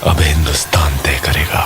अब हिंदुस्तान तय करेगा।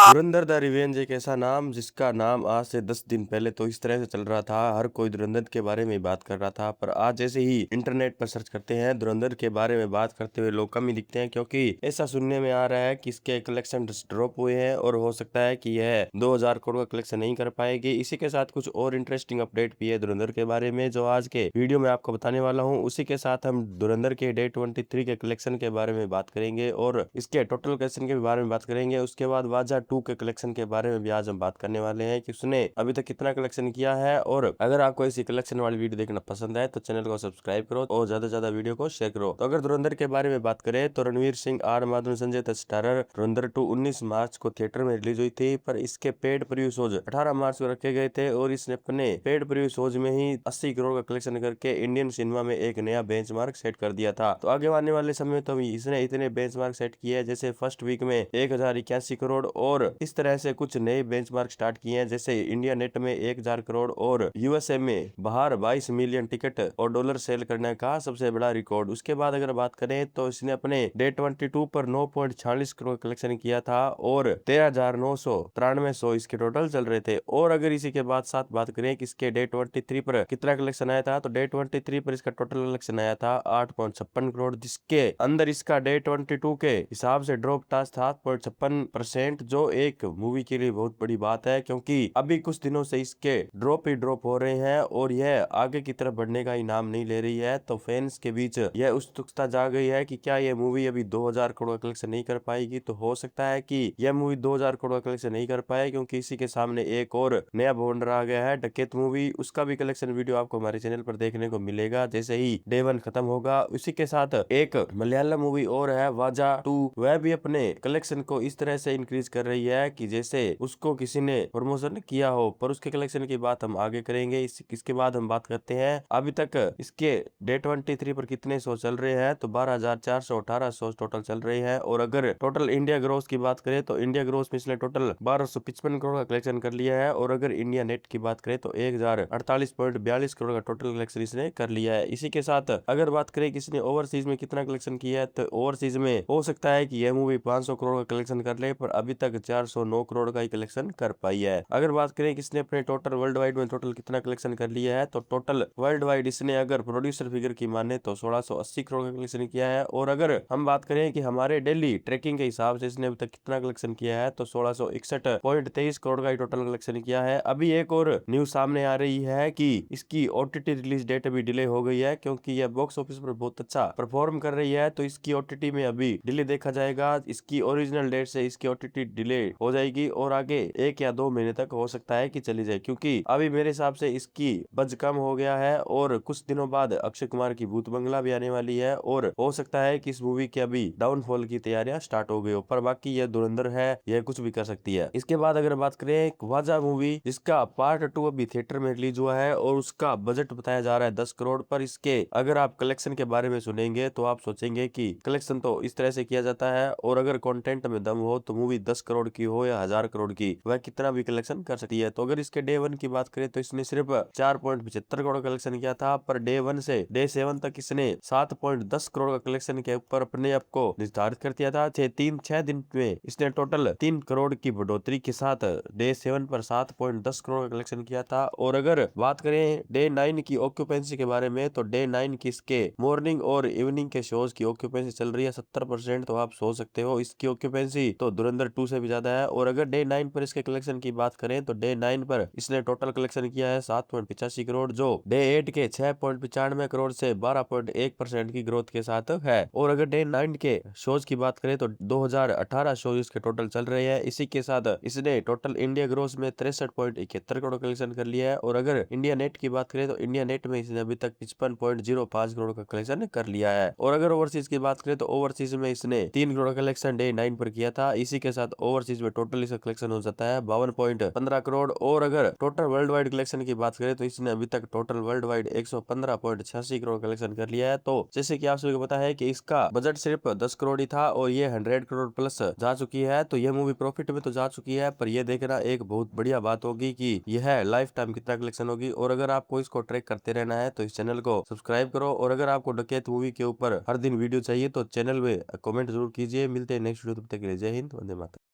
धुरंधर द रिवेंज एक ऐसा नाम जिसका नाम आज से 10 दिन पहले तो इस तरह से चल रहा था, हर कोई धुरंधर के बारे में बात कर रहा था। पर आज जैसे ही इंटरनेट पर सर्च करते हैं, धुरंधर के बारे में बात करते हुए लोग कम ही दिखते हैं, क्योंकि ऐसा सुनने में आ रहा है कि इसके कलेक्शन ड्रॉप हुए हैं और हो सकता है कि यह 2000 करोड़ का कलेक्शन नहीं कर पाएगी। इसी के साथ कुछ और इंटरेस्टिंग अपडेट भी है धुरंधर के बारे में, जो आज के वीडियो में आपको बताने वाला हूँ। उसी के साथ हम धुरंधर के डे 23 के कलेक्शन के बारे में बात करेंगे और इसके टोटल कलेक्शन के बारे में बात करेंगे। उसके बाद वाजा 2 के कलेक्शन के बारे में भी आज हम बात करने वाले हैं कि उसने अभी तक कितना कलेक्शन किया है। और अगर आपको ऐसी कलेक्शन वाली वीडियो देखना पसंद है तो चैनल को सब्सक्राइब करो और ज्यादा से ज्यादा वीडियो को शेयर करो। तो अगर धुरंधर के बारे में बात करें तो रणवीर सिंह, आर माधवन, संजय दत्त स्टारर धुरंधर 2 19 मार्च को थिएटर में रिलीज हुई थी, पर इसके पेड प्रीव्यू शोज 18 मार्च को रखे गए थे और इसने अपने पेड प्रीव्यू शोज में ही 80 करोड़ का कलेक्शन करके इंडियन सिनेमा में एक नया बेंचमार्क सेट कर दिया था। तो आगे आने वाले समय में तो इसने इतने बेंचमार्क सेट किए हैं, जैसे फर्स्ट वीक में 1081 करोड़ और इस तरह से कुछ नए बेंचमार्क स्टार्ट किए हैं, जैसे इंडिया नेट में 1000 करोड़ और यूएसए में बाहर 22 मिलियन टिकट और डॉलर सेल करने का सबसे बड़ा रिकॉर्ड। उसके बाद अगर बात करें तो इसने अपने डे 22 पर 9.46 करोड़ कलेक्शन किया था और 13,993 इसके टोटल चल रहे थे। और अगर इसी के बाद साथ बात करें कि इसके डे 23 पर कितना कलेक्शन आया था, तो डे 23 पर इसका टोटल कलेक्शन आया था 8.56 करोड़, जिसके अंदर इसका डे 22 के हिसाब से ड्रॉप था 7.56%, जो एक मूवी के लिए बहुत बड़ी बात है, क्योंकि अभी कुछ दिनों से इसके ड्रॉप ही ड्रॉप हो रहे हैं और यह आगे की तरफ बढ़ने का ही नाम नहीं ले रही है। तो फैंस के बीच यह उत्सुकता जाग गई है कि क्या यह मूवी अभी 2000 करोड़ का कलेक्शन नहीं कर पाएगी। तो हो सकता है कि यह मूवी 2000 करोड़ का कलेक्शन नहीं कर पाए, क्योंकि इसी के सामने एक और नया बॉन्डर आ गया है, डकैत मूवी। उसका भी कलेक्शन वीडियो आपको हमारे चैनल पर देखने को मिलेगा जैसे ही डे 1 खत्म होगा। उसी के साथ एक मलयालम मूवी और है वाजा 2, वह भी अपने कलेक्शन को इस तरह से इंक्रीज कर रही है कि जैसे उसको किसी ने प्रमोशन किया हो। पर उसके कलेक्शन की बात हम आगे करेंगे। इसके बाद हम बात करते हैं अभी तक इसके डे 23 पर कितने शो चल रहे हैं, तो 12,418 शो टोटल चल रहे हैं। और अगर टोटल इंडिया ग्रोस की बात करें तो इंडिया ग्रोस में इसने टोटल 1255 करोड़ का कलेक्शन कर लिया है। और अगर इंडिया नेट की बात करें तो 1048.42 करोड़ का टोटल कलेक्शन इसने कर लिया है। इसी के साथ अगर बात करें कि इसने ओवरसीज में कितना कलेक्शन किया है, तो ओवरसीज में हो सकता है कि यह मूवी 500 करोड़ का कलेक्शन कर ले, पर अभी तक 409 करोड़ का ही कलेक्शन कर पाई है। अगर बात करें कि इसने अपने टोटल वर्ल्ड वाइड में टोटल कितना कलेक्शन कर लिया है, तो टोटल वर्ल्ड वाइड इसने अगर प्रोड्यूसर फिगर की माने तो 1680 करोड़ का कलेक्शन किया है। और अगर हम बात करें कि हमारे डेली ट्रैकिंग के हिसाब से इसने अभी तक कितना कलेक्शन किया है, तो 1661.23 करोड़ का ही टोटल कलेक्शन किया है। अभी एक और न्यूज सामने आ रही है कि इसकी ओटीटी रिलीज डेट अभी डिले हो गई है, क्योंकि यह बॉक्स ऑफिस पर बहुत अच्छा परफॉर्म कर रही है। तो इसकी ओटीटी में अभी डिले देखा जाएगा। इसकी ओरिजिनल डेट से इसकी ओटीटी डिले हो जाएगी और आगे 1 या 2 महीने तक हो सकता है कि चली जाए, क्योंकि अभी मेरे हिसाब से इसकी बज कम हो गया है और कुछ दिनों बाद अक्षय कुमार की भूत बंगला भी आने वाली है और हो सकता है कि इस मूवी की अभी डाउनफॉल की तैयारियां स्टार्ट हो गई हो। पर बाकी यह धुरंधर है, यह कुछ भी कर सकती है। इसके बाद अगर बात करें वाजा मूवी, जिसका पार्ट 2 अभी थिएटर में रिलीज हुआ है और उसका बजट बताया जा रहा है 10 करोड़, पर इसके अगर आप कलेक्शन के बारे में सुनेंगे तो आप सोचेंगे कि कलेक्शन तो इस तरह से किया जाता है और अगर कंटेंट में दम हो तो मूवी 10 करोड़ की हो या 1000 करोड़ की, वह कितना भी कलेक्शन कर सकती है। तो अगर इसके डे 1 की बात करें तो इसने सिर्फ 4.75 करोड़ कलेक्शन किया था, पर डे 1 से डे 7 तक इसने 7.10 करोड़ का कलेक्शन के ऊपर अपने आप को निर्धारित कर दिया था। 6 दिन में इसने टोटल 3 करोड़ की बढ़ोतरी के साथ डे 7 पर 7.10 करोड़ का कलेक्शन किया था। और अगर बात करें डे 9 की ऑक्यूपेंसी के बारे में, तो डे 9 की इसके मॉर्निंग और इवनिंग के शोज की ऑक्यूपेंसी चल रही है 70%। तो आप सोच सकते हो इसकी ऑक्यूपेंसी तो धुरंधर 2 से भी ज्यादा है। और अगर डे 9 पर इसके कलेक्शन की बात करें तो डे 9 पर इसने टोटल कलेक्शन किया है 7.85 करोड़, जो डे 8 के 6.95 करोड़ से 12.1% की ग्रोथ के साथ है। और अगर डे 9 के शोज की बात करें तो 2018 शोज इसके टोटल चल रहे हैं। इसी के साथ इसने टोटल इंडिया ग्रोस में 63.71 करोड़ कलेक्शन कर लिया है। और अगर इंडिया नेट की बात करें तो इंडिया नेट में इसने अभी तक 55.05 करोड़ का कलेक्शन कर लिया है। और अगर ओवरसीज की बात करें तो ओवरसीज में इसने 3 करोड़ कलेक्शन डे 9 पर किया था। इसी के साथ ओवरसीज चीज में टोटल इसका कलेक्शन हो जाता है 52.15 करोड़। और अगर टोटल वर्ल्ड वाइड कलेक्शन की बात करें तो इसने अभी तक total world wide 115.86 crore collection कर लिया है। तो जैसे कि आप सभी को पता है कि इसका बजट सिर्फ 10 करोड़ ही था और ये 100 करोड़ प्लस जा चुकी है। तो यह मूवी प्रॉफिट में तो जा चुकी है, पर यह देखना एक बहुत बढ़िया बात होगी कि यह लाइफ टाइम कितना कलेक्शन होगी। और अगर आपको इसको ट्रैक करते रहना है तो इस चैनल को सब्सक्राइब करो। और अगर आपको डकैत मूवी के ऊपर हर दिन वीडियो चाहिए तो चैनल में कमेंट जरूर कीजिए। मिलते हैं नेक्स्ट वीडियो, तब तक के लिए जय हिंद, वंदे मातरम।